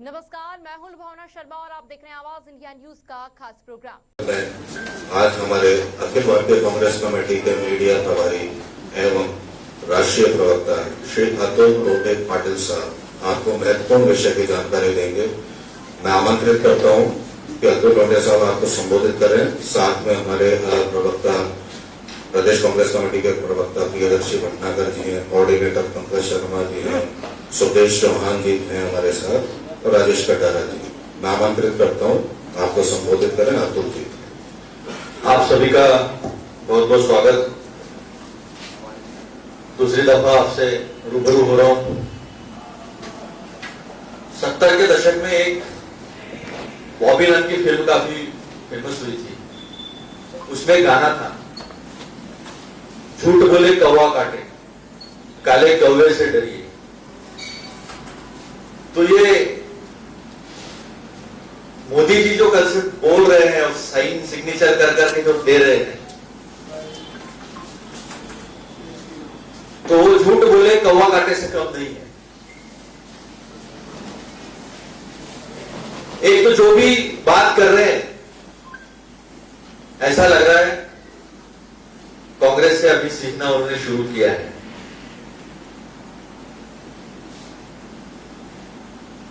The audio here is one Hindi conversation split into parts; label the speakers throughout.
Speaker 1: नमस्कार, मैं हूं भावना शर्मा और आप देख रहे हैं आवाज इंडिया न्यूज का खास प्रोग्राम।
Speaker 2: आज हमारे अखिल भारतीय कांग्रेस कमेटी के मीडिया प्रभारी एवं राष्ट्रीय प्रवक्ता श्री अतुल रोहटेक पाटिल साहब आपको महत्वपूर्ण विषय की जानकारी देंगे। मैं आमंत्रित करता हूं कि अतुल रोहटेक साहब आपको संबोधित करें। साथ में हमारे प्रवक्ता प्रदेश कांग्रेस कमेटी के प्रवक्ता प्रियदर्शी भटनागर जी हैं, कोऑर्डिनेटर पंकज शर्मा जी हैं, सुदेश चौहान जी हैं हमारे साथ और राजेश कटारा जी। मैं आमंत्रित करता हूं, आपको संबोधित करें अतुल जी।
Speaker 3: आप सभी का बहुत बहुत स्वागत। दूसरी दफा आपसे रूबरू हो रहा हूं। 70 के दशक में एक बॉबी रन की फिल्म काफी फेमस हुई थी। उसमें गाना था, झूठ बोले कौवा काटे, काले कौवे से डरिए। तो ये मोदी जी जो कल से बोल रहे हैं और साइन सिग्नेचर कर करके जो दे रहे हैं, तो वो झूठ बोले कौवा काटे से कम नहीं है। एक तो जो भी बात कर रहे हैं, ऐसा लग रहा है कांग्रेस से अभी सीखना उन्होंने शुरू किया है।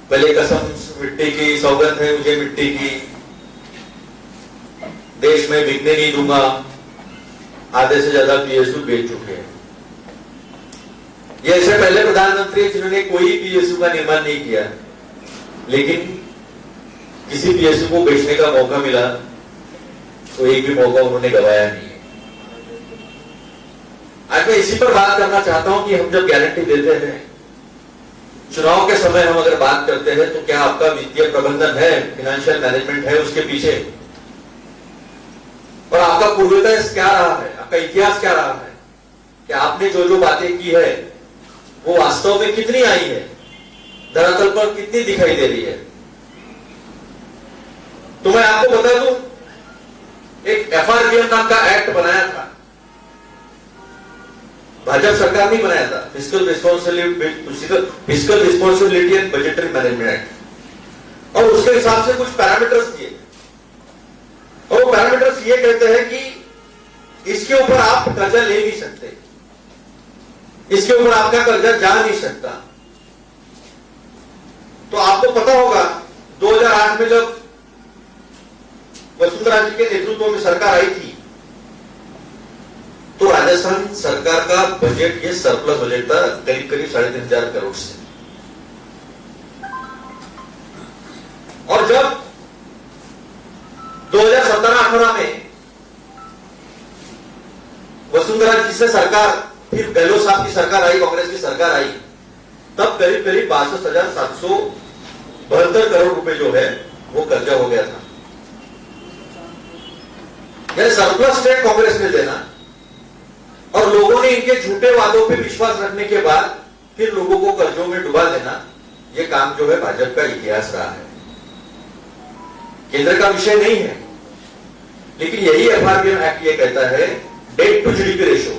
Speaker 3: पहले कसम मिट्टी की, सौगंध है मुझे मिट्टी की, देश में बिकने नहीं दूंगा, आधे से ज्यादा पीएसयू बेच चुके हैं। ये ऐसे पहले प्रधानमंत्री जिन्होंने कोई पीएसयू का निर्माण नहीं किया, लेकिन किसी पीएसयू को बेचने का मौका मिला तो एक भी मौका उन्होंने गवाया नहीं है। आज मैं इसी पर बात करना चाहता हूं कि हम जब गारंटी देते हैं, चुनाव के समय हम अगर बात करते हैं, तो क्या आपका वित्तीय प्रबंधन है, फाइनेंशियल मैनेजमेंट है उसके पीछे, और आपका पूर्वाग्रह क्या रहा है, आपका इतिहास क्या रहा है, कि आपने जो जो बातें की है वो वास्तव में कितनी आई है, धरातल पर कितनी दिखाई दे रही है। तो मैं आपको बता दूं, एक एफआरबीएम नाम का एक्ट बनाया था, भाजपा सरकार नहीं बनाया था, fiscal responsibility and budgetary management act, और उसके हिसाब से कुछ पैरामीटर्स दिए, और वो पैरामीटर्स ये कहते हैं कि इसके ऊपर आप कर्जा ले नहीं सकते, इसके ऊपर आपका कर्जा जा नहीं सकता। तो आपको पता होगा 2008 में जब वसुंधरा जी के नेतृत्व में सरकार आई थी, तो राजस्थान सरकार का बजट, ये सरप्लस बजट था करीब करीब 3,500 करोड़ से। और जब 2017-18 में वसुंधरा जी से सरकार, फिर गहलोत साहब की सरकार आई, कांग्रेस की सरकार आई, तब करीब करीब 62,772 करोड़ रुपए जो है वो कर्जा हो गया था। यह सरप्लस स्टेट कांग्रेस ने देना, और लोगों ने इनके झूठे वादों पे विश्वास रखने के बाद फिर लोगों को कर्जों में डुबा देना, यह काम जो है भाजपा का इतिहास रहा है, केंद्र का विषय नहीं है। लेकिन यही एफआरबीएम एक्ट ये कहता है, डेट टू जीडीपी रेशो,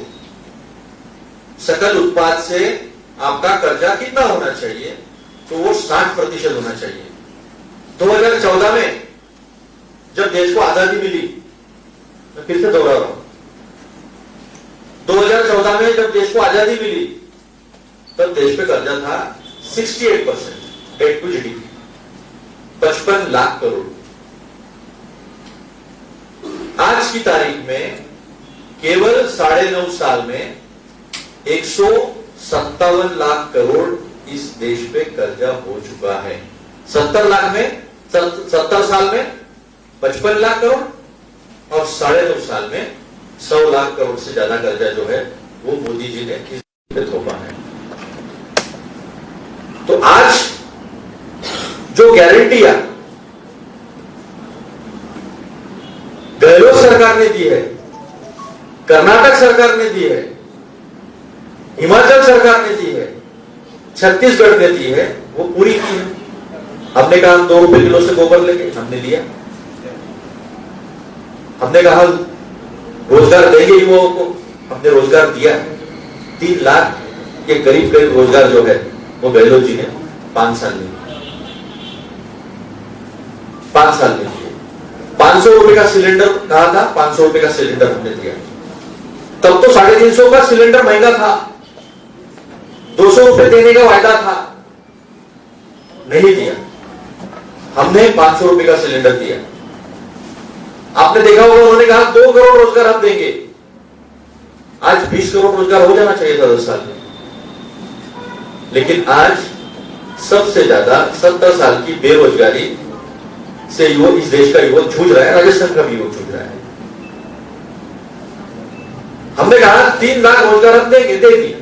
Speaker 3: सकल उत्पाद से आपका कर्जा कितना होना चाहिए, तो वो 60% होना चाहिए। 2014 में जब देश को आजादी मिली, मैं फिर से दोहरा रहा हूं, 2014 में जब देश को आजादी मिली, तब देश पे कर्जा था 68% debt to GDP, 55 lakh crore. आज की तारीख में केवल 9.5 साल में 157 लाख करोड़ इस देश पे कर्जा हो चुका है। 70 साल में 55 लाख करोड़, और 9.5 साल में 100 लाख करोड़ से ज्यादा कर्जा जो है वो मोदी जी ने किस पे थोपा है। तो आज जो गारंटियां गहलोत सरकार ने दी है, कर्नाटक सरकार ने दी है, हिमाचल सरकार ने दी है, छत्तीसगढ़ ने दी है, वो पूरी की है। हमने कहा हम 2 रुपए किलो से गोबर लेंगे, हमने दिया। हमने कहा रोजगार देंगे युवाओं को, हमने रोजगार दिया। 3 लाख के करीब करीब रोजगार जो है वो गहलोत जी ने 5 साल में। 5 साल में दिए। 500 रुपए का सिलेंडर कहा था, 500 रुपए का सिलेंडर हमने दिया। तब तो 350 का सिलेंडर महंगा था, 200 रुपए देने का वायदा था, नहीं दिया। हमने 500 रुपए का सिलेंडर दिया। आपने देखा होगा उन्होंने कहा 2 करोड़ रोजगार हम देंगे। आज 20 करोड़ रोजगार हो जाना चाहिए था 10 साल में, लेकिन आज सबसे ज्यादा 70 साल की बेरोजगारी से युवक, इस देश का युवक जूझ रहा है, राजस्थान का भी युवक जूझ रहा है। हमने कहा 3 लाख रोजगार हम देंगे, दे दिए।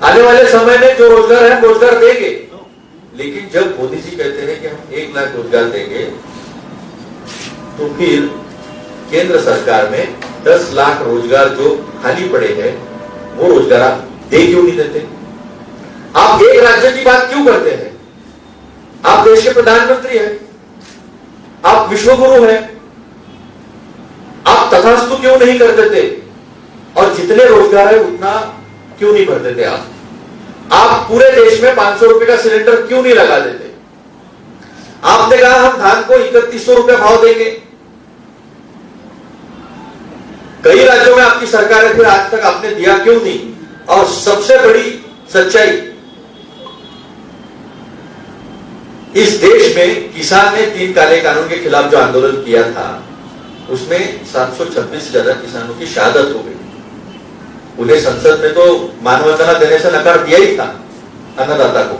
Speaker 3: आने वाले समय में जो रोजगार है रोजगार देंगे, लेकिन जब मोदी जी कहते हैं कि हम 1 लाख रोजगार देंगे, तो फिर केंद्र सरकार में 10 लाख रोजगार जो खाली पड़े हैं वो रोजगार आप दे क्यों नहीं देते? आप एक राज्य की बात क्यों करते हैं? आप देश के प्रधानमंत्री हैं, आप विश्वगुरु हैं, आप तथास्तु क्यों नहीं कर देते? और जितने रोजगार है उतना क्यों नहीं भर देते? आप पूरे देश में 500 रुपए का सिलेंडर क्यों नहीं लगा देते? आपने कहा हम धान को 3100 रुपए भाव देंगे। कई राज्यों में आपकी सरकार है, फिर आज तक आपने दिया क्यों नहीं? और सबसे बड़ी सच्चाई, इस देश में किसान ने 3 काले कानून के खिलाफ जो आंदोलन किया था, उसमें 726 से ज्यादा किसानों की शहादत हो गई। उन्हें संसद में तो मानवंदना देने से नकार दिया ही था अन्नदाता को।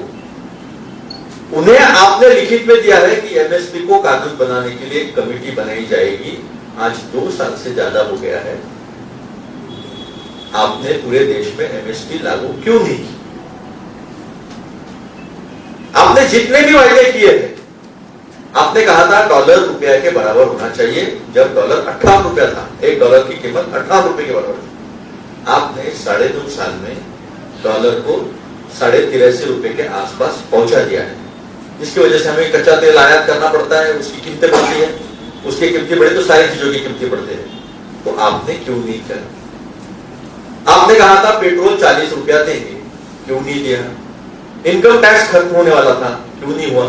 Speaker 3: उन्हें आपने लिखित में दिया है कि एमएसपी को कानून बनाने के लिए एक कमेटी बनाई जाएगी। आज 2 साल से ज्यादा हो गया है, आपने पूरे देश में एमएसपी लागू क्यों नहीं की? आपने जितने भी वायदे किए थे, आपने कहा था डॉलर रुपया के बराबर होना चाहिए। जब डॉलर 58 रुपया था, $1 की कीमत 58 रुपए के बराबर थी। आपने 2.5 साल में डॉलर को 83.5 रुपए के आसपास पहुंचा दिया है, जिसकी वजह से हमें कच्चा तेल आयात करना पड़ता है, उसकी कीमतें बढ़ती है, उसकी कीमतें बढ़े तो सारी चीजों की कीमतें बढ़ते हैं। तो आपने क्यों नहीं किया? आपने कहा था पेट्रोल 40 रुपया देंगे, क्यों नहीं दिया? इनकम टैक्स खत्म होने वाला था, क्यों नहीं हुआ?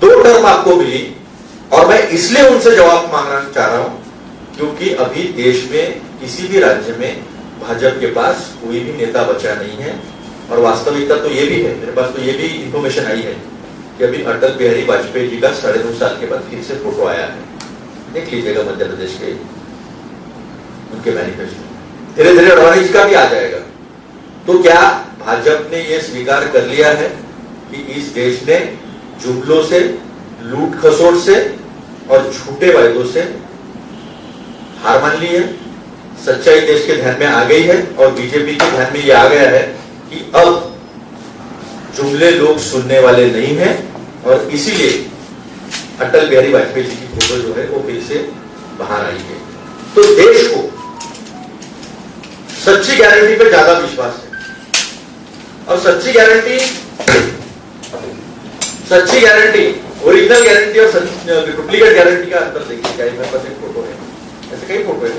Speaker 3: 2 टर्म आपको मिली, और मैं इसलिए उनसे जवाब मांगना चाह रहा हूं क्योंकि अभी देश में किसी भी राज्य में भाजपा के पास कोई भी नेता बचा नहीं है। और वास्तविकता तो ये भी है, मेरे पास तो ये भी इंफॉर्मेशन आई है कि अभी अटल बिहारी वाजपेयी जी का 9.5 साल के बाद फिर से फोटो आया है, देख लीजिएगा मध्य प्रदेश के उनके मैनिफेस्टो। धीरे धीरे अडवाणी जी का भी आ जाएगा। तो क्या भाजपा ने यह स्वीकार कर लिया है कि इस देश ने जुमलों से, लूट खसोट से और झूठे वायदों से हार मान ली है? सच्चाई देश के ध्यान में आ गई है और बीजेपी के ध्यान में यह आ गया है कि अब जुमले लोग सुनने वाले नहीं हैं, और इसीलिए अटल बिहारी वाजपेयी जी की फोटो जो है वो फिर से बाहर आई है। तो देश को सच्ची गारंटी पे ज्यादा विश्वास है, और सच्ची गारंटी, ओरिजिनल गारंटी और डुप्लीकेट गारंटी का अंतर देखिए। क्या मेरे पास एक फोटो है, ऐसे कई फोटो है,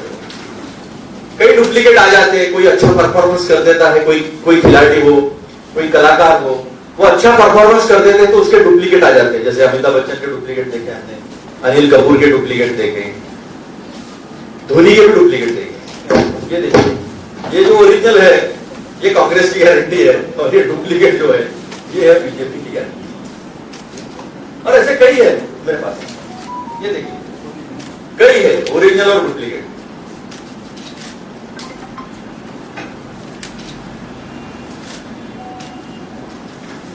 Speaker 3: कई डुप्लीकेट आ जाते हैं। कोई अच्छा परफॉर्मेंस कर देता है, कोई खिलाड़ी हो, कोई कलाकार हो, वो अच्छा परफॉर्मेंस कर देते हैं तो उसके डुप्लीकेट आ जाते हैं। जैसे अमिताभ बच्चन के डुप्लीकेट देखे हमने, अनिल कपूर के डुप्लीकेट देखे, धोनी के भी डुप्लीकेट देखे। ये देखिए, ये जो ओरिजिनल है ये कांग्रेस की गारंटी है, और ये डुप्लीकेट जो है ये है बीजेपी की गारंटी। और ऐसे कई है मेरे पास, ये देखिए कई है ओरिजिनल और डुप्लीकेट।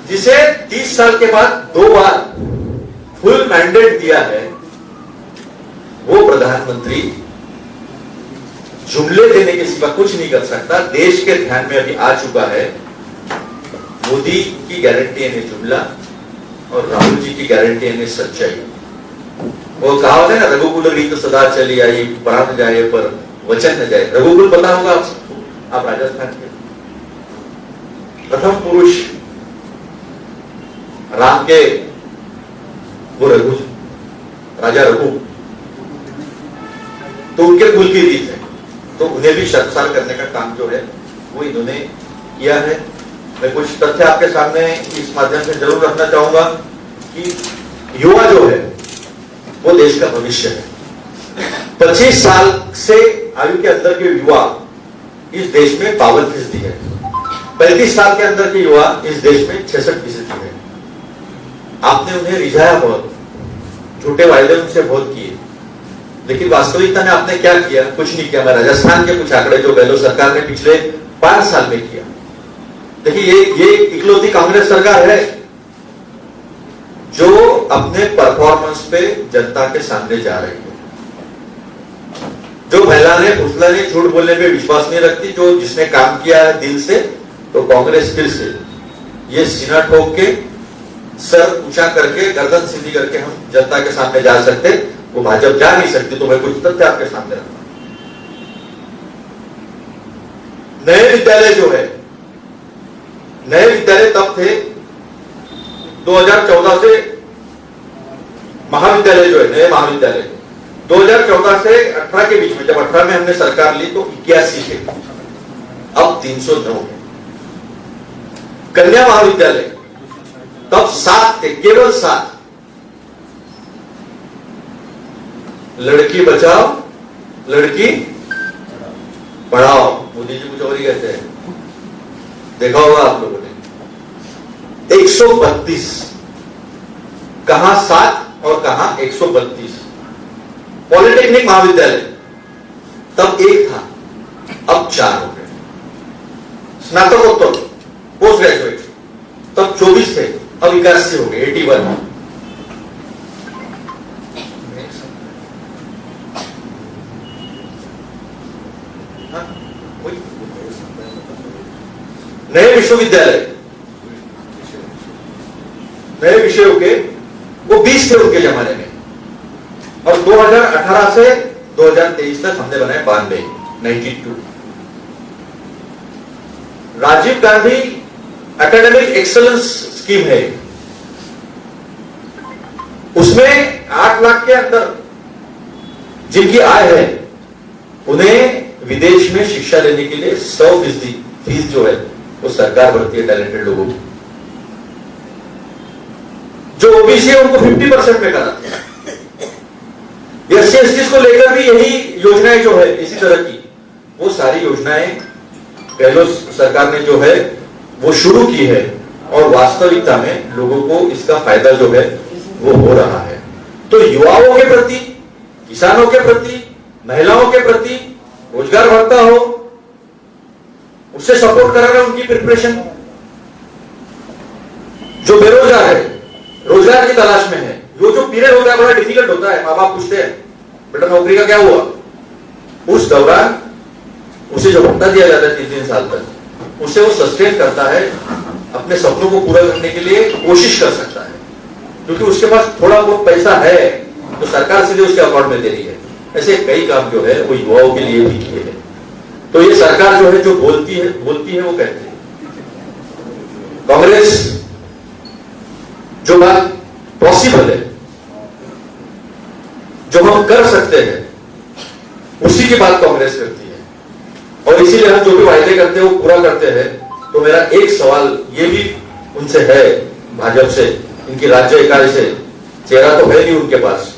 Speaker 3: जिसे 30 साल के बाद 2 बार फुल मैंडेट दिया है, वो प्रधानमंत्री जुमले देने के सिवा कुछ नहीं कर सकता। देश के ध्यान में अभी आ चुका है मोदी की गारंटी यानी जुमला, और राहुल जी की गारंटी यानी सच्चाई। वो कहावत है ना, रघुकुल रीत सदा चली आई, प्राण जाए पर वचन न जाए। रघुकुल पता होगा आप सबको, आप राजस्थान के प्रथम पुरुष राम के वो रघु, राजा रघु, तो उनके कुल की रीत है, तो उन्हें भी शर्मसार करने का काम जो है वो इन्होंने किया है। मैं कुछ तथ्य आपके सामने इस माध्यम से जरूर रखना चाहूंगा कि युवा जो है वो देश का भविष्य है। 25 साल से आयु के अंदर के युवा इस देश में 52% है। 35 साल के अंदर के युवा इस देश में 66% है। आपने उन्हें रिझाया बहुत, झूठे वायदे उनसे बहुत किए, लेकिन वास्तविकता में आपने क्या किया? कुछ नहीं किया। मैं राजस्थान के कुछ आंकड़े जो गहलोत सरकार ने पिछले 5 साल में किया, देखिए ये इकलौती कांग्रेस सरकार है जो अपने परफॉर्मेंस पे जनता के सामने जा रही है, जो महिलाने फुसलाने झूठ बोलने पे विश्वास नहीं रखती, जो जिसने काम किया है दिल से, तो कांग्रेस फिर से ये सीना ठोक के, सर ऊंचा करके, गर्दन सीधी करके हम जनता के सामने जा सकते, वो भाजपा जा नहीं सकती। तो मैं कुछ तथ्य आपके सामने रखता हूं। नए विद्यालय जो है, नए विद्यालय तब थे 2014 से, महाविद्यालय जो है, नए महाविद्यालय 2014 से 18 के बीच में, जब 18 में हमने सरकार ली तो 81 थे, अब 309 है। कन्या महाविद्यालय तब 7 थे, केवल 7। लड़की बचाओ लड़की पढ़ाओ, मोदी जी कुछ और ही कहते हैं, देखा होगा आप लोगों ने। 132, कहां 7 और कहां 132। पॉलिटेक्निक महाविद्यालय तब 1 था, अब 4 हो गए। स्नातकोत्तर पोस्ट ग्रेजुएट तब 24 थे, अब 81 हो गए, 81। नए विश्वविद्यालय, नए विषयों के वो 20 थे उनके जमाने में, और 2018 से 2023 तक हमने बनाए 92। Rajiv Gandhi academic excellence scheme है, उसमें 8 लाख के अंदर जिनकी आय है उन्हें विदेश में शिक्षा लेने के लिए 100% फीस जो है वो सरकार भरती है टैलेंटेड लोगों की। जो ओबीसी है उनको 50% में कराते हैं। एससी एसटी को लेकर भी यही योजनाएं जो है इसी तरह की, वो सारी योजनाएं गहलोत सरकार ने जो है वो शुरू की है, और वास्तविकता में लोगों को इसका फायदा जो है वो हो रहा है। तो युवाओं के प्रति, किसानों के प्रति, महिलाओं के प्रति रोजगार बढ़ता हो, उससे सपोर्ट करा रहे उनकी प्रिपरेशन। जो बेरोजगार है, रोजगार की तलाश में है, वो जो पीरियड होता है बड़ा डिफिकल्ट होता है, माँ बाप पूछते हैं बेटा नौकरी का क्या हुआ, उस दौरान उसे जो भत्ता दिया जाता है 3-3 साल तक, उसे वो सस्टेन करता है, अपने सपनों को पूरा करने के लिए कोशिश कर सकता है, क्योंकि उसके पास थोड़ा बहुत पैसा है तो सरकार सीधे उसके अकाउंट में दे रही है। ऐसे कई काम जो है वो युवाओं के लिए भी किए हैं। तो ये सरकार जो है जो बोलती है वो कहती है। कांग्रेस जो बात पॉसिबल है, जो हम कर सकते हैं, उसी की बात कांग्रेस करती है, और इसीलिए हम जो भी वायदे करते हैं वो पूरा करते हैं। तो मेरा एक सवाल ये भी उनसे है, भाजपा से, इनकी राज्य इकाई से, चेहरा तो है नहीं उनके पास,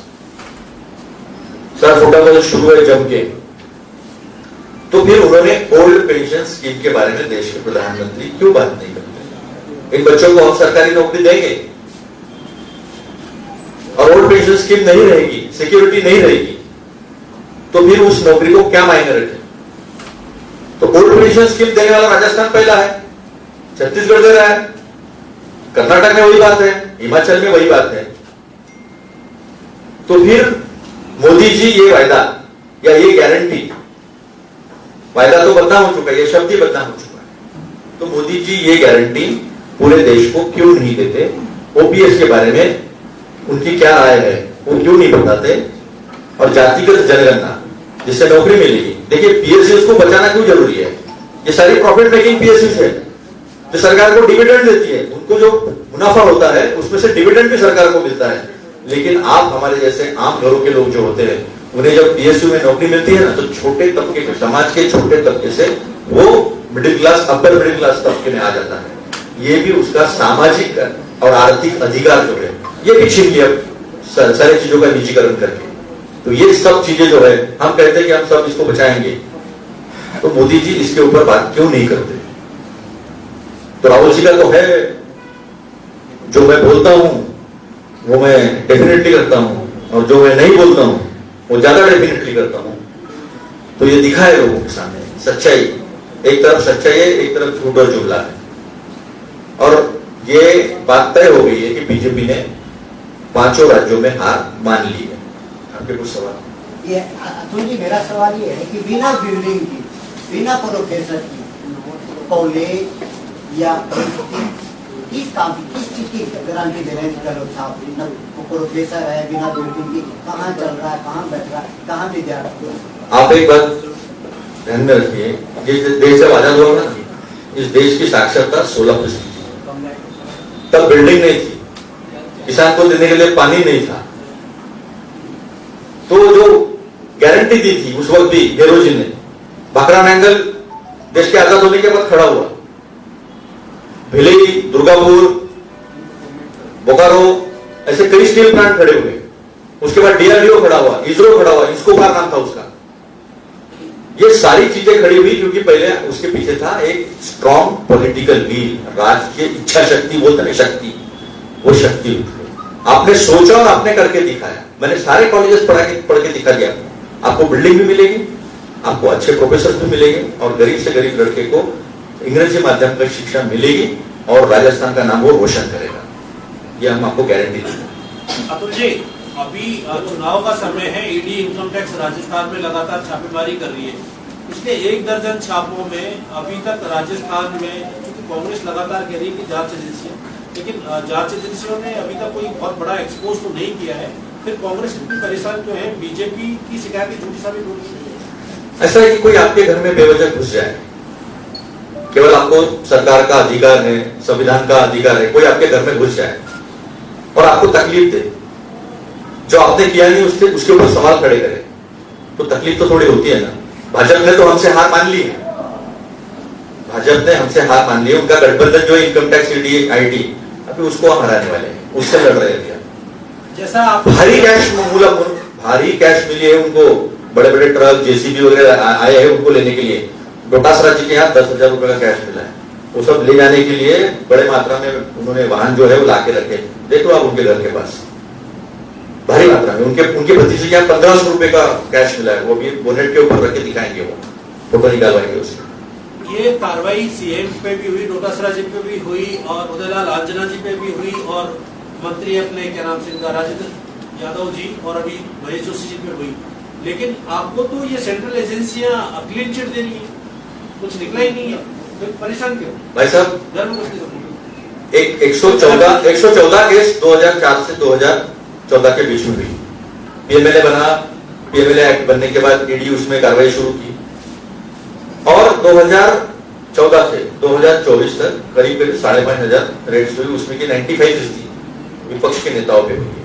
Speaker 3: सर फुटा तो शुरू है जम के, तो फिर उन्होंने ओल्ड पेंशन स्कीम के बारे में देश के प्रधानमंत्री क्यों बात नहीं करते? इन बच्चों को हम सरकारी नौकरी देंगे और ओल्ड पेंशन स्कीम नहीं रहेगी, सिक्योरिटी नहीं रहेगी, तो फिर उस नौकरी को क्या मायने रखे? तो ओल्ड पेंशन स्कीम देने वाला राजस्थान पहला है, छत्तीसगढ़ दे रहा है, कर्नाटक में वही बात है, हिमाचल में वही बात है। तो फिर मोदी जी ये वायदा या ये गारंटी, वायदा तो बदनाम हो चुका है, ये शब्द ही बदनाम हो चुका है, तो मोदी जी ये गारंटी पूरे देश को क्यों नहीं देते? ओपीएस के बारे में उनकी क्या राय है वो क्यों नहीं बताते? और जातिगत जनगणना जिससे नौकरी मिलेगी, देखिए पीएसयू को बचाना क्यों जरूरी है? ये सारी प्रॉफिट मेकिंग पीएसयू है जो सरकार को डिविडेंड देती है, उनको जो मुनाफा होता है उसमें से डिविडेंड भी सरकार को मिलता है। लेकिन आप हमारे जैसे आम घरों के लोग जो होते हैं, उन्हें जब पीएसयू में नौकरी मिलती है ना, तो छोटे तबके के, समाज के छोटे तबके से वो middle class, upper middle class तबके में आ जाता है। ये भी उसका सामाजिक और आर्थिक अधिकार जो है ये भी छीन लिया सारी चीजों का निजीकरण करके। तो ये सब चीजें जो है, हम कहते हैं कि हम सब इसको बचाएंगे, तो मोदी जी इसके ऊपर बात क्यों नहीं करते? तो राहुल जी का तो है, जो मैं बोलता हूं वो मैं डेफिनेटली करता हूं, और जो मैं नहीं बोलता हूं वो ज्यादा डेफिनेटली करता हूं। तो ये दिखा है लोगों के सामने सच्चाई, एक तरफ सच्चाई है, एक तरफ झूठ और जुमला है। और ये बात तय हो गई है कि बीजेपी ने 5 राज्यों में हार मान ली है। आपके कुछ सवाल?
Speaker 4: ये अतुल जी, मेरा सवाल ये है कि बिना बिल्डिंग की, बिना प्रोफेसर की कॉलेज या किस काम की, किस चीज की गारंटी दे रहे हैं गहलोत साहब? प्रोफेसर है, बिना बिल्डिंग की कहाँ चल रहा है, कहाँ बैठ रहा है, कहाँ विद्यार्थी?
Speaker 3: आप एक बात ध्यान में रखिए, जिस देश जब आजाद हुआ ना, इस देश की साक्षरता 16% थी। तब बिल्डिंग नहीं थी, किसान को देने के लिए पानी नहीं था। तो जो गारंटी दी थी उस वक्त भी नेहरू जी ने, भाखड़ा नांगल देश के आजाद होने के बाद खड़ा हुआ, भिलाई, दुर्गापुर, बोकारो, ऐसे कई स्टील प्लांट खड़े हुए। उसके बाद डीआरडीओ खड़ा हुआ, इसरो खड़ा हुआ, इसको बार नाम था उसका। ये सारी चीजें खड़ी हुई क्योंकि पहले उसके पीछे था एक स्ट्रॉन्ग पॉलिटिकल विल, राजकीय इच्छा शक्ति बोलते ना, शक्ति, वो शक्ति उठ गई। आपने सोचा और आपने करके दिखाया। मैंने सारे कॉलेजेस पढ़ के दिखा दिया। आपको बिल्डिंग भी मिलेगी, आपको अच्छे प्रोफेसर भी मिलेंगे, और गरीब से गरीब लड़के को अंग्रेजी माध्यम की शिक्षा मिलेगी, और राजस्थान का नाम वो रोशन करेगा। ये हम आपको गारंटी देते हैं।
Speaker 5: अतुल जी, अभी चुनाव का समय है, ईडी इनकम टैक्स राजस्थान में लगातार छापेमारी कर रही है। पिछले 1 दर्जन छापों में अभी तक राजस्थान में, क्योंकि कांग्रेस लगातार कह रही है कि जांच एजेंसियां, लेकिन जांच एजेंसियों ने अभी तक कोई बहुत बड़ा एक्सपोज तो नहीं किया है। फिर कांग्रेस इतनी परेशान क्यों है? बीजेपी की शिकायत झूठी साबित हो रही है।
Speaker 3: ऐसा है कि कोई आपके घर में बेवजह घुस जाए, केवल आपको सरकार का अधिकार है, संविधान का अधिकार है, कोई आपके घर में घुस जाए और आपको तकलीफ दे, जो आपने किया नहीं उसके ऊपर सवाल खड़े करे, तो तकलीफ तो थोड़ी होती है ना। भाजपा ने तो हमसे हार मान ली है, भाजपा ने हमसे हार मान ली है। उनका गठबंधन जो इनकम टैक्स ईडी आईटी, अभी उसको हम हराने वाले हैं, उससे लड़ रहे हैं।
Speaker 5: जैसा आप
Speaker 3: भारी कैश मिली है उनको, बड़े बड़े ट्रक, जेसीबी वगैरह आए हैं उनको लेने के लिए। डोटासरा जी के यहाँ 10,000 रुपए का कैश मिला है, वो सब ले जाने के लिए बड़े मात्रा में उन्होंने वाहन जो है वो लाके रखे। देख लो आप उनके घर के पास भारी मात्रा में उनके भतीजे के यहाँ 1500 रुपए का कैश मिला है। वो भी बोनेट के ऊपर रख के दिखाएंगे, वो फोटो निकालवाएंगे उसकी।
Speaker 5: ये कार्रवाई सीएम पे भी हुई, डोटासरा जी पे भी हुई, और उदयलाल आंजना जी पे भी हुई, और मंत्री अपने क्या नाम से इनका राजेंद्र यादव जी, और अभी महेश जोशी जी पे हुई। लेकिन आपको तो ये सेंट्रल एजेंसियां क्लीन चिट दे रही है, कुछ निकला ही नहीं है, तो परेशान क्यों
Speaker 3: भाई साहब?
Speaker 5: घर में कुछ नहीं।
Speaker 3: एक 114 केस 2004 से 2014 के बीच में हुई। पीएमएलए बना, पीएमएलए एक्ट बनने के बाद ईडी उसमें कार्रवाई शुरू की, और 2014 से 2024 तक करीब 5,500 रेड्स हुई, उसमें की 95% विपक्ष के नेताओं पे हुई।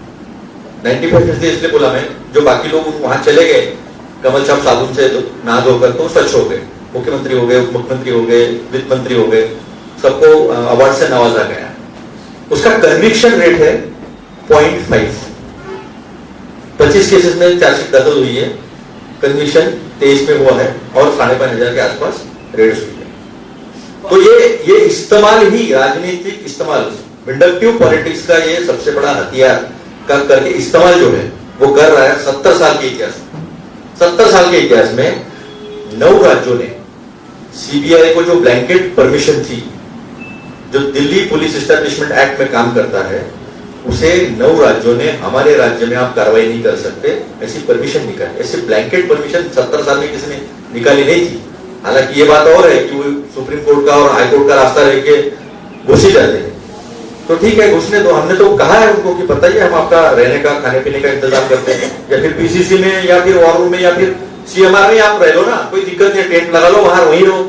Speaker 3: 95% इसलिए बोला मैं, जो बाकी लोग वहां चले गए कमल छाप साबुन से नहा धोकर, तो स्वच्छ हो गए, मुख्यमंत्री हो गए, उप मुख्यमंत्री हो गए, वित्त मंत्री हो गए, सबको अवार्ड से नवाजा गया। उसका कन्विक्शन रेट है 0.5। 25 केसेस में चार्जशीट दाखिल हुई है, कन्विक्शन 23 में हुआ है, और 5,500 के आसपास रेड्स हुई है। तो ये इस्तेमाल ही, राजनीतिक इस्तेमाल, इंडक्टिव पॉलिटिक्स का ये सबसे बड़ा हथियार करके इस्तेमाल जो है वो कर रहा है। 70 साल के इतिहास में 9 राज्यों ने सीबीआई को जो ब्लैंकेट परमिशन थी, जो दिल्ली पुलिस एस्टेब्लिशमेंट एक्ट में काम करता है, उसे 9 राज्यों ने हमारे राज्य में आप कार्रवाई नहीं कर सकते ऐसी परमिशन निकाली। ऐसी ब्लैंकेट परमिशन 70 साल में किसी ने निकाली नहीं थी। हालांकि ये बात और है कि वो सुप्रीम कोर्ट का और हाई कोर्ट का रास्ता रह के घुस ही जाते हैं, तो ठीक है घुसने दो। हमने तो कहा है उनको कि बताइए, हम आपका रहने का, खाने पीने का इंतजाम करते हैं, या फिर पीसीसी में, या फिर वॉर रूम में, या फिर सीएमआर में आप रह लो ना, कोई दिक्कत नहीं, टेंट लगा लो, बाहर वहीं रहो।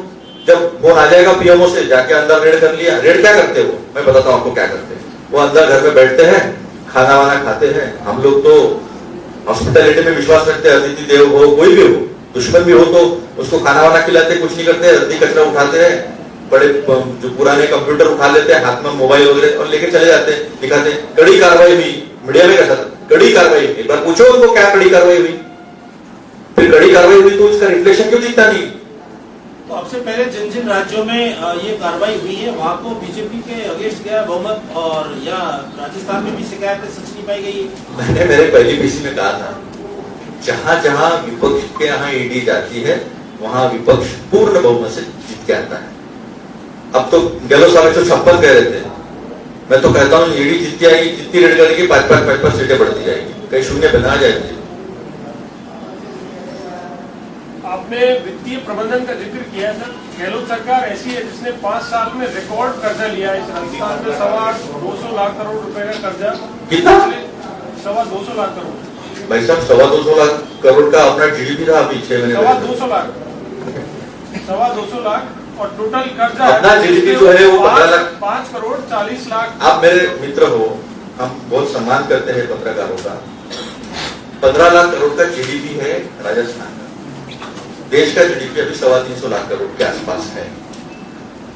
Speaker 3: जब फोन आ जाएगा पीएमओ से, जाके अंदर रेड कर लिया। रेड क्या करते हो, मैं बताता हूँ आपको क्या करते हैं। वो अंदर घर में बैठते हैं, खाना वाना खाते हैं। हम लोग तो हॉस्पिटैलिटी में विश्वास रखते हैं, अतिथि देव हो, कोई भी हो, दुश्मन भी हो तो उसको खाना वाना खिलाते, कुछ नहीं करते, रद्दी कचरा उठाते हैं, बड़े जो पुराने कंप्यूटर उठा लेते हैं, हाथ में मोबाइल वगैरह और लेके चले जाते हैं, दिखाते हैं कड़ी कार्रवाई हुई, मीडिया में कैसा कड़ी कार्रवाई हुई। एक बार पूछो उनको क्या कड़ी कार्रवाई हुई, फिर कड़ी कार्रवाई हुई तो उसका रिफ्लेक्शन क्यों दिखता नहीं?
Speaker 5: तो अब से पहले जिन जिन राज्यों में ये कार्रवाई हुई है वहां तो बीजेपी के अगेंस्ट गया बहुमत, और या राजस्थान में भी शिकायतें सच नहीं पाई गई।
Speaker 3: मैंने मेरे पहली पीसी में कहा था, जहां जहां विपक्ष के यहाँ ईडी जाती है वहां विपक्ष पूर्ण बहुमत से जीत के आता है। अब तो गहलोत साहब 156 कह रहे थे, मैं तो कहता हूँ ईडी जीत आएगी, जितनी रेड करेगी 5-5 सीटें बढ़ती जाएगी, कहीं शून्य बना जाएगी।
Speaker 6: आपने वित्तीय प्रबंधन का जिक्र किया था। गहलोत सरकार ऐसी है जिसने 5 साल में रिकॉर्ड कर्जा लिया है। इस राजस्थान में 225 लाख करोड़ रुपए का कर्जा।
Speaker 3: कितना?
Speaker 6: 225 लाख करोड़।
Speaker 3: भाई साहब 225 लाख करोड़ का अपना जीडीपी था अभी 6 महीने
Speaker 6: 225 लाख 225 लाख और टोटल कर्जा
Speaker 3: अपना जीडीपी जो है वो
Speaker 6: 5 करोड़ 40 लाख।
Speaker 3: आप मेरे मित्र हो, हम बहुत सम्मान करते हैं पत्रकारों का। 15 लाख करोड़ का जीडीपी है राजस्थान का। देश का जीडीपी अभी 325 लाख करोड़ के आसपास है।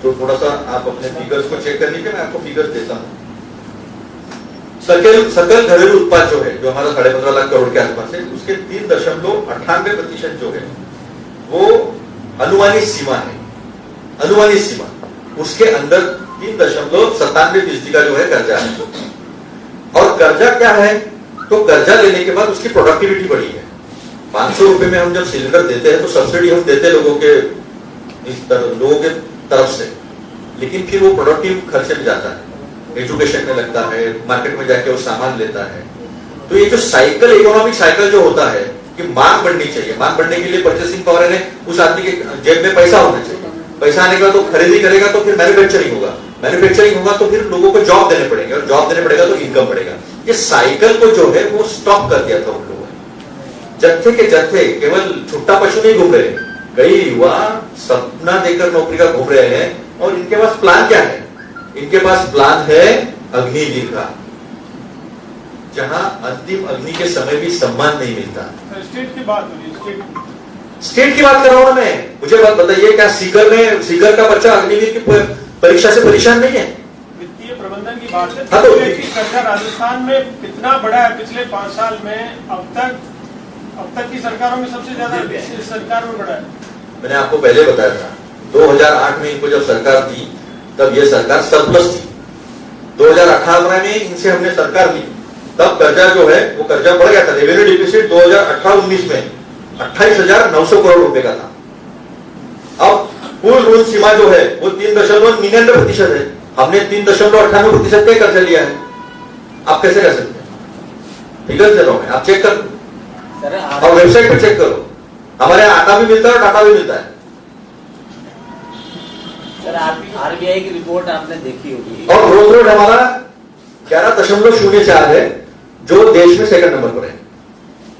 Speaker 3: तो थोड़ा सा आप अपने फिगर्स को चेक कर लीजिए, मैं आपको फिगर्स देता हूं। सकल घरेलू उत्पाद जो है, जो हमारा 15.5 लाख करोड़ के आसपास है, उसके 3.98% जो है वो अनुमानित सीमा है। अनुमानित सीमा, उसके अंदर 3.97% का जो है कर्जा है। और कर्जा क्या है? तो कर्जा लेने के बाद उसकी प्रोडक्टिविटी बढ़ी है। 500 रुपए में हम जब सिलेंडर देते हैं तो सब्सिडी हम देते हैं लोगों के तरफ से, लेकिन फिर वो प्रोडक्टिव खर्चे में जाता है, एजुकेशन में लगता है, मार्केट में जाके वो सामान लेता है। तो ये जो साइकिल, इकोनॉमिक साइकिल जो होता है कि मांग बढ़नी चाहिए, मांग बढ़ने के लिए परचेसिंग पावर है, उस आदमी के जेब में पैसा होना चाहिए। पैसा आने के बाद तो खरीदी करेगा तो फिर मैन्युफैक्चरिंग होगा, मैन्युफैक्चरिंग होगा तो फिर लोगों को जॉब देने पड़ेंगे, और जॉब देने पड़ेगा तो इनकम बढ़ेगा। ये साइकिल को जो है वो स्टॉप कर दिया था उन लोगों ने। जत्थे के जत्थे केवल छुट्टा पशु नहीं घूम रहे, कई युवा सपना देकर नौकरी का घूम रहे हैं। और इनके पास प्लान क्या है? इनके पास प्लान है अग्निवीर का, जहां अंतिम अग्नि के समय भी सम्मान नहीं मिलता।
Speaker 6: स्टेट की बात हुई,
Speaker 3: स्टेट की बात कर रहा हूं मैं। मुझे बात बताइए, क्या सीकर का बच्चा अग्निवीर की परीक्षा से परेशान नहीं है?
Speaker 6: वित्तीय प्रबंधन की बात है।
Speaker 3: हाँ तो
Speaker 6: कर्जा राजस्थान में कितना बड़ा है पिछले 5 साल में? अब तक की सरकारों में सबसे ज्यादा इस सरकार में बढ़ा है।
Speaker 3: मैंने आपको पहले बताया था, 2008 में इनको जब सरकार दी तब ये सरकार सरप्लस थी। 2018 में इनसे हमने सरकार ली, तब कर्जा जो है वो कर्जा बढ़ गया था। रेवेन्यू डिफिसिट 2018-19 में 28,900 करोड़ रुपए का था। अब कुल ऋण सीमा जो है वो 3.99% है। हमने 3.98% का कर्जा लिया है। आप कैसे कर सकते हैं? फिगर दे रहा हूं मैं, आप चेक कर और वेबसाइट पर चेक करो। हमारे यहाँ आटा भी मिलता है और डाटा भी मिलता है।
Speaker 7: सर, आरबीआई की रिपोर्ट आपने देखी होगी,
Speaker 3: और ग्रोथ रेट हमारा 11.04 है, जो देश में सेकंड नंबर पर है।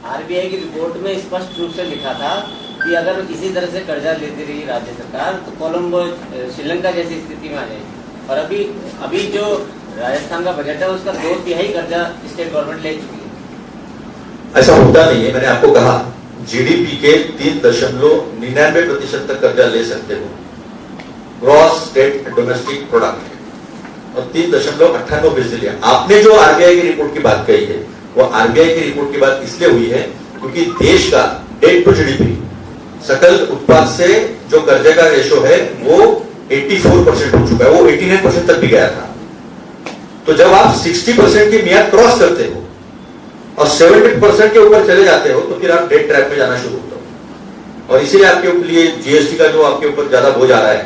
Speaker 7: आरबीआई की रिपोर्ट में स्पष्ट रूप से लिखा था कि अगर इसी तरह से कर्जा लेती रही राज्य सरकार तो कोलंबो श्रीलंका जैसी स्थिति में आ जाएगी। और अभी जो राजस्थान का बजट है उसका 2/3 कर्जा स्टेट गवर्नमेंट ले चुकी है। ऐसा
Speaker 3: होता नहीं है। मैंने आपको कहा जीडीपी के 3.99% तक कर्जा ले सकते हो, ग्रॉस स्टेट डोमेस्टिक प्रोडक्ट, और 3.98% लिया। आपने जो आरबीआई की रिपोर्ट की बात कही है वो आरबीआई की रिपोर्ट की बात इसलिए हुई है क्योंकि देश का डेट टू जीडीपी, सकल उत्पाद से जो कर्जे का रेशो है वो 84% हो चुका है, वो 89% तक भी गया था। तो जब आप 60% की मियाद क्रॉस करते हो और 70% के ऊपर चले जाते हो तो फिर आप डेट ट्रैप में जाना शुरू होते हो। और इसीलिए आपके लिए जीएसटी का जो आपके ऊपर ज्यादा बोझ आ रहा है,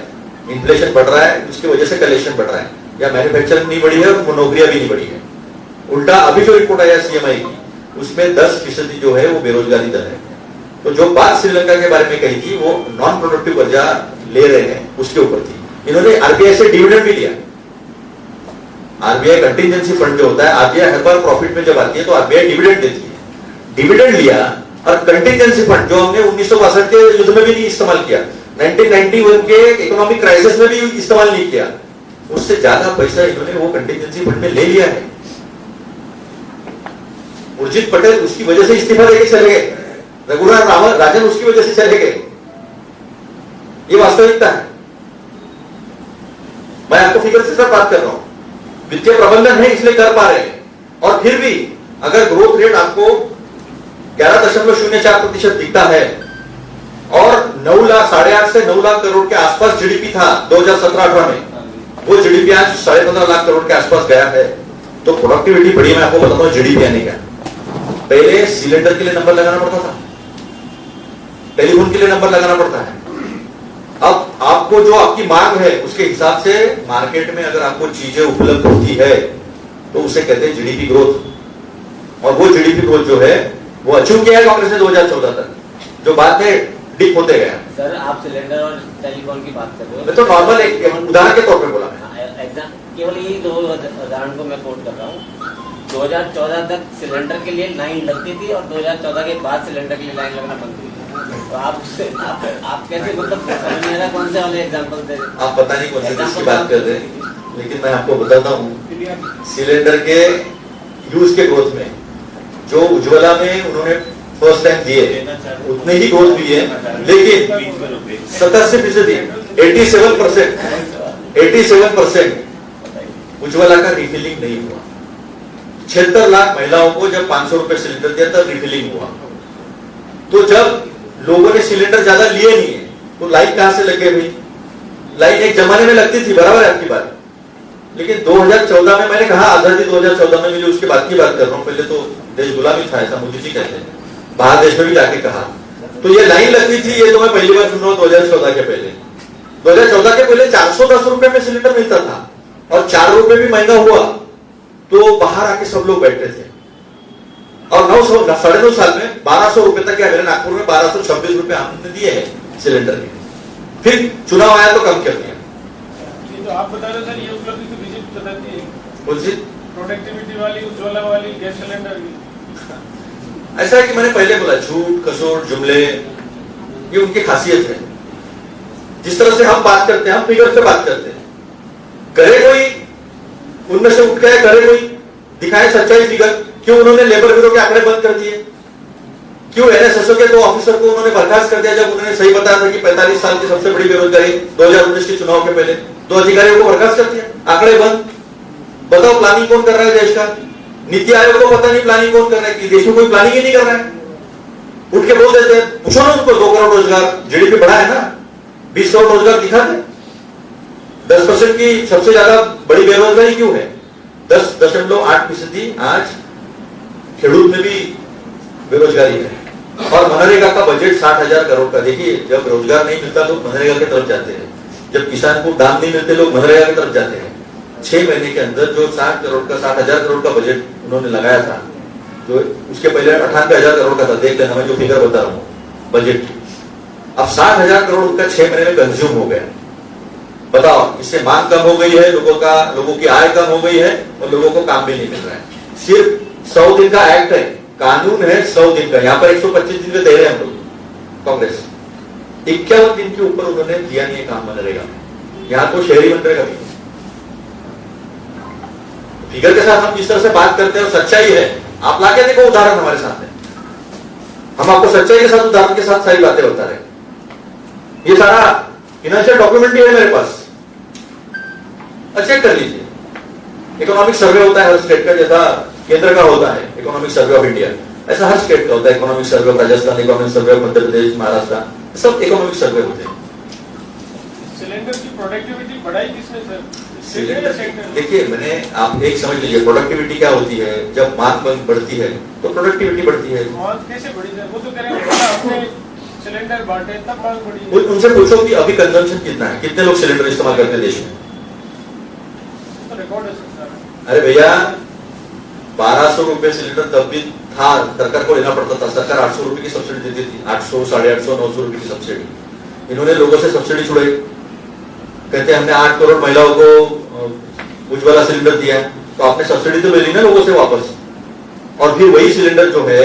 Speaker 3: इन्फ्लेशन बढ़ रहा है, उसकी वजह से कलेक्शन बढ़ रहा है, या मैन्युफैक्चरिंग नहीं बढ़ी है और नौकरियां भी नहीं बढ़ी है। उल्टा अभी जो रिपोर्ट आया सीएमआई की, उसमें 10% जो है वो बेरोजगारी दर है। तो जो बात श्रीलंका के बारे में कही थी वो नॉन प्रोडक्टिव कर्जा ले रहे हैं उसके ऊपर थी। इन्होंने आरबीआई से डिविडेंड भी लिया। आरबीआई कंटिजेंसी फंड जो होता है, आरबीआई हर बार प्रॉफिट में जब आती है तो आरबीआई डिविडेंड देती है। डिविडेंड लिया और कंटिजेंसी फंड जो हमने 1962 के युद्ध में भी नहीं इस्तेमाल किया, 1991 के इकोनॉमिक क्राइसिस में भी इस्तेमाल नहीं किया, उससे ज्यादा पैसा इन्होंने वो कंटिजेंसी फंड में ले लिया है। उर्जित पटेल उसकी वजह से इस्तीफा देके चले गए, रघुराम राजन उसकी वजह से चले गए। ये वास्तविकता है। मैं आपको फिगर से सर बात कर रहा हूं, वित्तीय प्रबंधन है इसलिए कर पा रहे हैं। और फिर भी अगर ग्रोथ रेट आपको 11.04% दिखता है और 9 लाख 8.5 से 9 लाख करोड़ के आसपास जीडीपी था 2017-18 में, वो जीडीपी आज 15.5 लाख करोड़ के आसपास गया है, तो प्रोडक्टिविटी बढ़ी। मैं आपको बताता हूं जीडीपी आने का। पहले सिलेंडर के लिए नंबर लगाना पड़ता था, टेलीफोन के लिए नंबर लगाना पड़ता है। अब आपको जो आपकी मांग है उसके हिसाब से मार्केट में अगर आपको चीजें उपलब्ध होती है तो उसे कहते हैं जीडीपी ग्रोथ। और वो जीडीपी ग्रोथ जो है वो अचीव किया है कांग्रेस ने 2014 तक, जो बाद में डिप होते गया।
Speaker 7: सर आप सिलेंडर और टेलीफोन की बात कर रहे हो,
Speaker 3: मैं तो नॉर्मल एक उदाहरण के तौर पे बोला मैं।
Speaker 7: केवल यही 2 उदाहरण को मैं कोट कर रहा हूँ। 2014 तक सिलेंडर के लिए लाइन लगती थी और 2014 के बाद सिलेंडर के लिए लाइन लगना बंद हुई। तो आप कैसे मतलब समझ नहीं आ रहा कौन से वाले एग्जांपल दे रहे हैं?
Speaker 3: आप पता नहीं कौन से चीज की बात कर रहे हैं, लेकिन मैं आपको बताता हूँ सिलेंडर के यूज के ग्रोथ में जो उज्ज्वला में उन्होंने फर्स्ट टाइम दिए उतने ही ग्रोथ भी है, लेकिन 87%, 87% उज्ज्वला का रिफिलिंग नहीं हुआ। 76 लाख महिलाओं को जब 500 रुपए सिलेंडर दिया तब रिफिलिंग हुआ। तो जब लोगों ने सिलेंडर ज्यादा लिए नहीं है तो लाइन कहां से लगे भाई? लाइन एक जमाने में लगती थी, बराबर है आपकी बात, लेकिन 2014 में मैंने कहा आजादी 2014 में मिली, उसके बाद की बात कर रहा हूं। पहले तो देश गुलामी था, ऐसा मोदी जी कहते हैं, बाहर देश में भी जाके कहा। तो ये लाइन लगती थी, ये तो मैं पहली बार सुन रहा हूं 2014 के पहले। 2014 के पहले 410 रुपए में सिलेंडर मिलता था और 4 रुपए भी महंगा हुआ तो बाहर आके सब लोग बैठते थे। और 9.5 साल में 1200 रुपए तक, मेरे नागपुर में 1226 रुपए हमने दिए हैं सिलेंडर के। फिर चुनाव आया तो कम कर दिया।
Speaker 6: तो आप बता रहे सर, ये उपलब्धि तो बीजेपी बताती है,
Speaker 3: बोल जी
Speaker 6: प्रोडक्टिविटी वाली, उज्ज्वला वाली, गैस सिलेंडर की।
Speaker 3: ऐसा है कि मैंने पहले बोला, झूठ खसोट जुमले ये उनकी खासियत है। जिस तरह से हम बात करते हैं, हम फिगर से बात करते हैं। करे कोई उनमें से उठ गए, करे कोई दिखाए सच्चाई फिगर। क्यों उन्होंने लेबर ब्यूरो के आंकड़े बंद कर दिए? क्यों एनएसएसओ के 2 ऑफिसर को उन्होंने बर्खास्त कर दिया जब उन्होंने सही बताया था कि 45 साल की सबसे बड़ी बेरोजगारी 2019 के चुनाव के पहले? 2 अधिकारियों को बर्खास्त कर दिया, आंकड़े बंद। बताओ प्लानिंग कौन कर रहा है देश का? नीति आयोग को पता नहीं प्लानिंग कौन कर रहा है, कि देश में कोई प्लानिंग ही नहीं कर रहा है। उठ के बोल देते हैं, पूछो ना उनको, 2 करोड़ रोजगार, जीडीपी बढ़ा है ना, 20 करोड़ रोजगार दिखा दे। 10% की सबसे ज्यादा बड़ी बेरोजगारी क्यों है? 10.8% आज खेडूत में भी बेरोजगारी है। और मनरेगा का बजट 60,000 करोड़ का। देखिए, जब रोजगार नहीं मिलता लोग मनरेगा की तरफ जाते हैं, जब किसान को दाम नहीं मिलते लोग मनरेगा की तरफ जाते हैं। 6 महीने के अंदर जो 60,000 करोड़ का बजट उन्होंने लगाया था, जो उसके पहले 98,000 करोड़ का था, देख लेना मैं जो फिगर बता रहा हूँ बजट। अब 60,000 करोड़ उनका 6 महीने में कंज्यूम हो गया। बताओ, इससे मांग कम हो गई है, लोगों की आय कम हो गई है और लोगों को काम भी नहीं मिल रहा है। सिर्फ 100 दिन का एक्ट है, कानून है 100 दिन का। यहाँ पर 125 दिन में दे रहे हैं हम लोग, कांग्रेस 51 दिन के ऊपर उन्होंने दिया नहीं है काम मनरेगा में। यहाँ तो शहरी मनरेगा भी। फिगर के साथ हम जिस तरह से बात करते हैं और सच्चाई है, आप लाके देखो उदाहरण हमारे साथ है। हम आपको सच्चाई के साथ उदाहरण के साथ सारी बातें बता रहे हैं। ये सारा फाइनेंशियल डॉक्यूमेंट भी है मेरे पास, चेक कर लीजिए। इकोनॉमिक सर्वे होता है हर स्टेट का, जैसा केंद्र का होता है इकोनॉमिक सर्वे ऑफ इंडिया, ऐसा हर स्टेट का होता है। Economic survey of Rajasthan, economic survey of Madhya Pradesh, Maharashtra, सब इकोनॉमिक सर्वे होते हैं।
Speaker 6: सिलेंडर की प्रोडक्टिविटी बढ़ाई किसने सर?
Speaker 3: देखिए, मैंने आप एक समझ लीजिए, प्रोडक्टिविटी क्या होती है? जब मांग बढ़ती है तो प्रोडक्टिविटी बढ़ती है।
Speaker 6: मांग कैसे बढ़ी सर? वो तो कह रहे हैं आपने सिलेंडर बांटे तब मांग बढ़ी।
Speaker 3: उनसे पूछो कि अभी कंजम्पशन कितना है, कितने लोग सिलेंडर इस्तेमाल करते हैं देश में?
Speaker 6: तो रिकॉर्ड है सर।
Speaker 3: अरे भैया, 1200 रुपए सिलेंडर तब भी था, सरकार को लेना पड़ता था। सरकार 800 रुपए की सब्सिडी देती थी, 800, 850, 900 रुपए की सब्सिडी। इन्होंने लोगों से सब्सिडी छुड़ाई, कहते हैं हमने 8 करोड़ महिलाओं को उज्ज्वला सिलेंडर दिया है, तो आपने सब्सिडी तो ले ली ना लोगों से वापस। और फिर वही सिलेंडर जो है,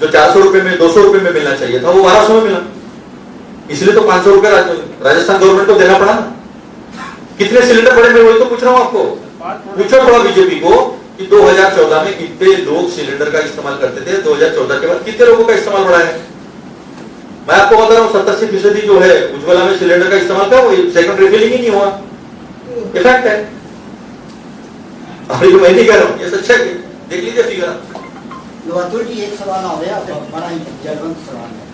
Speaker 3: जो 400 रुपए में 200 रुपए में मिलना चाहिए था, वो 1200 में मिला। इसलिए तो 500 रुपए राजस्थान गवर्नमेंट को देना पड़ा ना। कितने सिलेंडर पड़े, मैं वही तो पूछ रहा हूं आपको। पूछो थोड़ा बीजेपी को कि 2014 में कितने लोग सिलेंडर का इस्तेमाल करते थे, 2014 के बाद कितने लोगों का इस्तेमाल बढ़ा है? मैं आपको बता रहा हूँ 87% जो है उज्ज्वला में सिलेंडर का इस्तेमाल था, वो सेकंड रिफिलिंग ही नहीं हुआ। ये फैक्ट है। अभी मैं नहीं कह रहा हूं, ये सच है, देख लीजिए फिगर।
Speaker 4: अतुल जी, एक सवाल आ गया, बड़ा ही जलवंत सवाल है।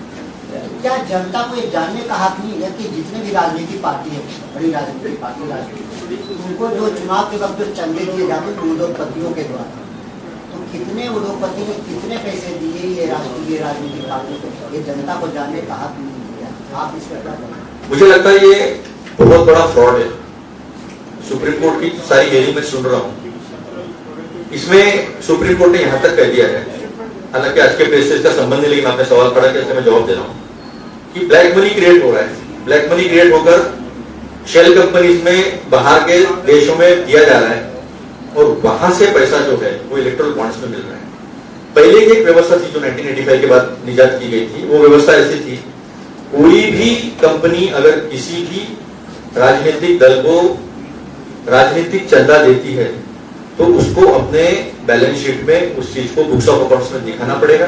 Speaker 4: क्या जनता को ये जानने का हक नहीं है कि जितने भी राजनीतिक पार्टी है, बड़ी राजनीतिक पार्टी, उनको जो चुनाव के वक्त जो चंदे दिए जाते हैं उद्योगपतियों के द्वारा, तो कितने उद्योगपति ने कितने पैसे दिए ये राष्ट्रीय राजनीतिक पार्टियों को, ये जनता को जानने का हक नहीं दिया। आप इस पर क्या करें?
Speaker 3: मुझे लगता है ये बहुत बड़ा फ्रॉड है। सुप्रीम कोर्ट की सारी हेयरिंग में सुन रहा हूं, इसमें सुप्रीम कोर्ट ने यहां तक कह दिया है, हालांकि आज के प्रेस से इसका संबंध नहीं, लेकिन आपने सवाल पढ़ा कि इसका मैं जवाब दे रहा हूं कि ब्लैक मनी क्रिएट हो रहा है। ब्लैक मनी क्रिएट होकर शेल कंपनीज में बाहर के देशों में दिया जा रहा है और वहां से पैसा जो है वो इलेक्ट्रल बॉन्ड्स में मिल रहा है। पहले की एक व्यवस्था थी जो 1985 के बाद निजात की गई थी, वो व्यवस्था ऐसी थी, कोई भी कंपनी अगर किसी भी राजनीतिक दल को राजनीतिक चंदा देती है तो उसको अपने बैलेंस शीट में उस चीज को बुक्स ऑफ अकाउंट्स में दिखाना पड़ेगा।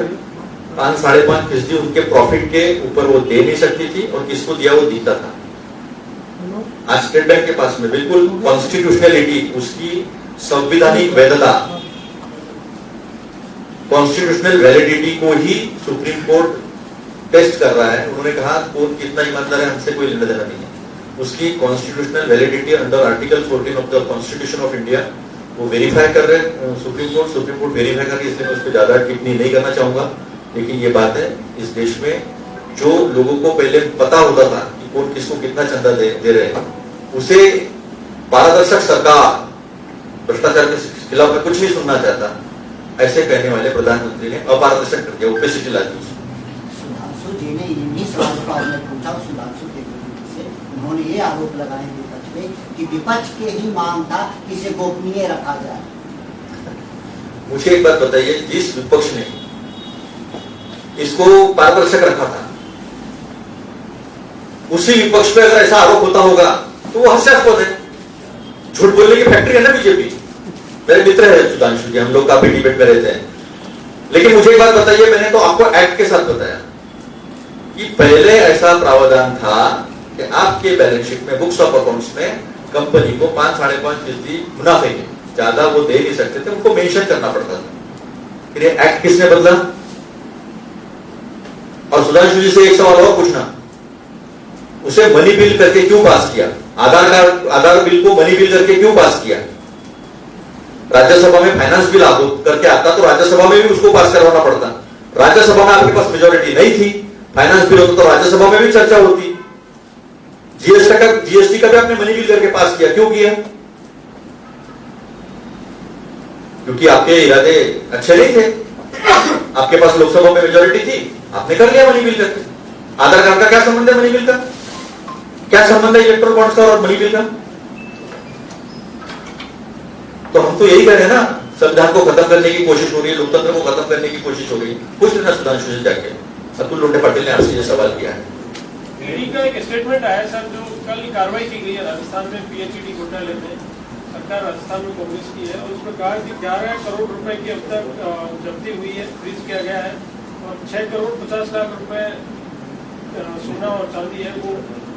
Speaker 3: 5-5.5% उनके प्रॉफिट के ऊपर वो दे नहीं सकती थी और किसको दिया वो जीता था। आज स्टेट बैंक के पास में बिल्कुल कॉन्स्टिट्यूशनलिटी, उसकी संवैधानिक वैधता, कॉन्स्टिट्यूशनल वैलिडिटी को ही सुप्रीम कोर्ट टेस्ट कर रहा है। उन्होंने कहा कोर्ट कितना ईमानदार है हमसे कोई लेना देना नहीं है, उसकी constitutional validity under article 14 of the constitution of India वो वेरीफाई कर रहे हैं सुप्रीम कोर्ट वेरीफाई कर रही है, इसलिए मैं उस पर ज्यादा टिप्पणी नहीं करना चाहूंगा। लेकिन ये बात है, इस देश में जो लोगों को पहले पता होता था कि कौन किसको कितना चंदा दे रहे हैं, उसे पारदर्शक सरकार भ्रष्टाचार के खिलाफ में कुछ नहीं सुनना चाहता, ऐसे कहने वाले प्रधानमंत्री ने अपारदर्शक कर दिया, ओपेसिटी ला दी।
Speaker 4: सुधांशु जी ने इन्हीं सवाल का मैं पूछा सुधांशु के से, उन्होंने ये आरोप लगाए विपक्ष पे कि विपक्ष के ही मांग था कि इसे गोपनीय रखा जाए।
Speaker 3: मुझे एक बात बताइए, जिस विपक्ष ने इसको पारदर्शक रखा था, उसी विपक्ष पे अगर ऐसा आरोप होता होगा तो वो हास्यास्पद है। झूठ बोलने की फैक्ट्री है ना बीजेपी। मेरे मित्र है सुधांशु जी, हम लोग काफी डिबेट में रहते हैं। लेकिन मुझे एक बात बताइए, मैंने तो आपको एक्ट के साथ बताया कि पहले ऐसा प्रावधान था कि आपके बैलेंस शीट में बुक्स ऑफ अकाउंट्स में कंपनी को 5-5.5% मुनाफे के ज्यादा वो दे नहीं सकते थे, उनको मेंशन करना पड़ता था। फिर ये एक्ट किसने बदला? और सुधांशु जी से एक सवाल और पूछना, उसे मनी बिल करके क्यों पास किया? आधार बिल को मनी बिल करके क्यों पास किया? राज्यसभा में फाइनेंस बिल करके आता तो राज्यसभा में भी उसको पास करवाना पड़ता। राज्यसभा में आपके पास मेजोरिटी नहीं थी, फाइनेंस बिल होता तो राज्यसभा में भी चर्चा होती। जीएसटी का भी आपने मनी बिल करके पास किया, क्यों किया? क्योंकि आपके इरादे अच्छे नहीं थे, आपके पास लोकसभा में मेजोरिटी थी, आपने कर लिया मनी बिल करके। आधार कार्ड का क्या संबंध है मनी बिल का? क्या संबंध है इलेक्ट्रल बॉन्ड्स का और मनी बिल का? तो हम तो यही कह रहे हैं ना, संविधान को खत्म करने की कोशिश हो रही है, लोकतंत्र को खत्म करने की कोशिश हो रही है। कुछ लेना सुधांशु से जाके अतुल लोंढे पाटिल ने आपसे ये सवाल किया है।
Speaker 6: ईडी का एक स्टेटमेंट आया सर, जो कल कार्रवाई की गई है राजस्थान में पीएचईडी घोटाले में, सरकार राजस्थान में कांग्रेस की है, और उसमें कहा कि 11 करोड़ रुपए की अब तक जब्ती हुई है, फ्रीज किया गया है, और 6 करोड़ 50 लाख रुपए सोना और चांदी है वो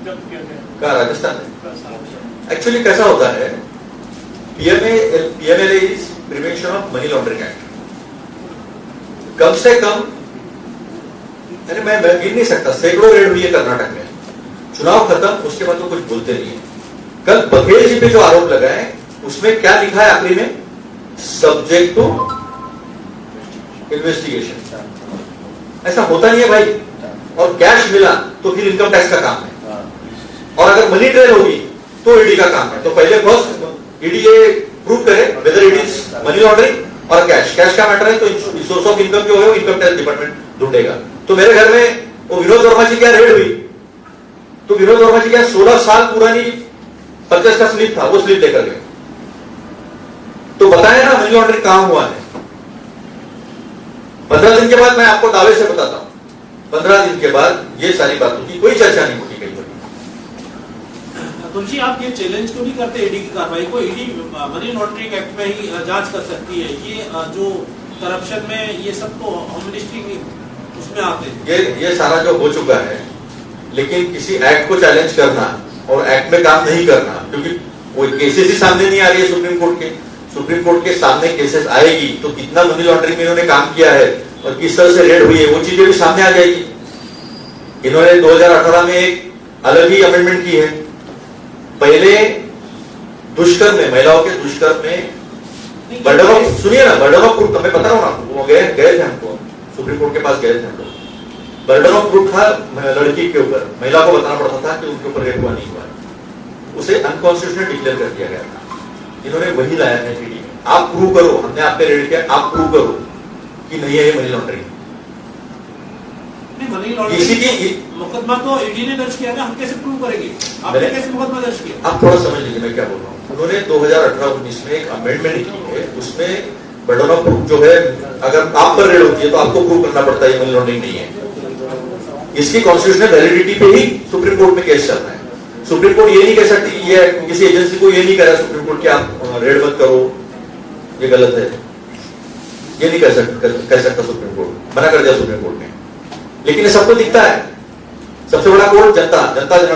Speaker 6: जब्त किया गया।
Speaker 3: कहा राजस्थान में? एक्चुअली कैसा होता है, PMLA is prevention of money laundering act. कम से कम मैं गिन नहीं सकता, सैकड़ों रेड हुई है कर्नाटक में। चुनाव खत्म, उसके बाद तो कुछ बोलते नहीं है। कल बघेल जी पे जो आरोप लगाए उसमें क्या लिखा है आखिरी में? Subject to investigation. ऐसा होता नहीं है भाई। और कैश मिला तो फिर इनकम टैक्स का काम है, और अगर मनी ट्रेल होगी तो ईडी का काम है। तो पहले फर्स्ट ईडी ये प्रूव करे whether it is money laundering और कैश का मैटर है, तो सोर्स ऑफ इनकम जो है वो इनकम टैक्स डिपार्टमेंट ढूंढेगा। तो मेरे घर में वो विनोद वर्मा जी क्या रेड हुई, तो विनोद वर्मा जी क्या 16 साल पुरानी परचेस का स्लिप था, वो स्लिप लेकर गए। तो बताया ना मनी लॉन्ड्रिंग कहां हुआ है। 15 दिन के बाद मैं आपको दावे से बताता हूं, 15 दिन के बाद ये सारी बातों की कोई चर्चा नहीं होगी कहीं पर।
Speaker 5: अतुल जी, आप ये चैलेंज क्यों नहीं करते ईडी की कार्रवाई को? ईडी मनी लॉन्ड्रिंग एक्ट में ही जांच कर सकती है। ये जो करप्शन में ये सब तो होम मिनिस्ट्री उसमें आते हैं।
Speaker 3: ये सारा जो हो चुका है, लेकिन किसी एक्ट को चैलेंज करना और एक्ट में काम नहीं करना, क्योंकि वो केसेस ही सामने नहीं आ रही है सुप्रीम कोर्ट के। सुप्रीम कोर्ट के सामने केसेस आएगी तो कितना मनी लॉन्ड्रिंग में इन्होंने काम किया है और किस तरह से रेड हुई है वो चीजें भी सामने आ जाएगी। इन्होंने 2018 में एक अलग ही अमेंडमेंट की है। पहले दुष्कर्म में, महिलाओं के दुष्कर्म में बर्डन ऑफ, सुनिए ना, बर्डन ऑफ प्रूफ, मैं बता रहा हूँ ना, वो गए थे हमको, सुप्रीम कोर्ट के पास गए थे हम लोग। बर्डन ऑफ प्रूफ था लड़की के ऊपर, महिला को बताना पड़ता था कि उनके ऊपर रेप हुआ नहीं हुआ, उसे अनकॉन्स्टिट्यूशनल डिक्लेयर कर दिया गया था। इन्होंने वही लाया है ईडी में, आप प्रूव करो, हमने आप पे रेड किया, आप प्रूव करो कि नहीं है ये मनी लॉन्ड्रिंग।
Speaker 5: मनी लॉन्ड्रिंग मुकदमा तो ईडी ने दर्ज किया ना, हम कैसे प्रूव करेंगे? आपने कैसे मुकदमा दर्ज किया?
Speaker 3: आप थोड़ा समझ लीजिए मैं क्या बोल रहा हूँ। उन्होंने 2018-19 में एक अमेंडमेंट की है, उसमें बर्डन ऑफ प्रूफ जो है, अगर आप पर रेड होती है तो आपको प्रूव करना पड़ता है ये मनी लॉन्ड्रिंग नहीं है। इसकी कॉन्स्टिट्यूशनल वैलिडिटी पे ही सुप्रीम कोर्ट में केस चल रहा है। सुप्रीम कोर्ट ये नहीं कह सकती, ये किसी एजेंसी को ये नहीं कह रहा सुप्रीम कोर्ट कि आप रेड मत करो, ये गलत है, ये नहीं कह सकता सुप्रीम कोर्ट, मना कर दिया सुप्रीम कोर्ट ने। लेकिन ये सबको दिखता है, सबसे बड़ा कोर्ट जनता जनार्दन